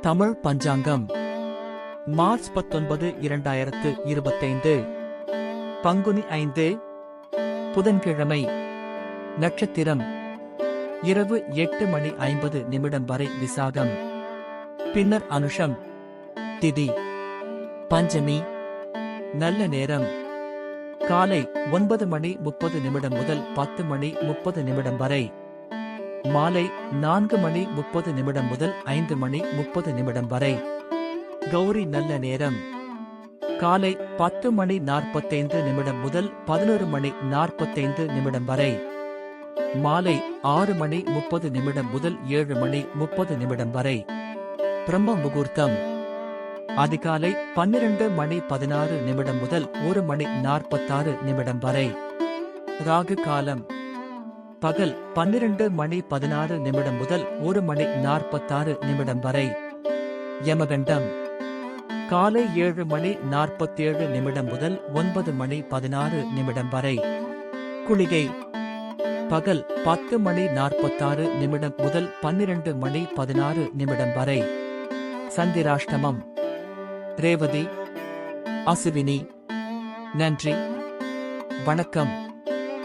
தமிழ் பஞ்சாங்கம் March 19 2025 Panguni 5 புதன்கிழமை. நட்சத்திரம் இரவு 8:50 வரை விசாகம், பின்னர் அனுஷம். திதி பஞ்சமி. நல்ல நேரம் காலை 9:30 முதல் 10:30 வரை, மாலை 4:30 முதல் 5:30 வரை. கௌரி நல்ல நேரம் காலை 10:45 முதல் 11:45 வரை, மாலை 6:30 முதல் 7:30 வரை. பிரம்ம முகூர்த்தம் அதிகாலை 12:16 முதல் 1:46 வரை. ராகு காலம் பகல் 12:16 முதல் 1:46 வரை. யமகண்டம் காலை 7:47 முதல் 9:16 வரை. குளிகை பகல் 10:46 முதல் 12:16 வரை. சந்திராஷ்டமம் ரேவதி அசுவினி. நன்றி, வணக்கம்.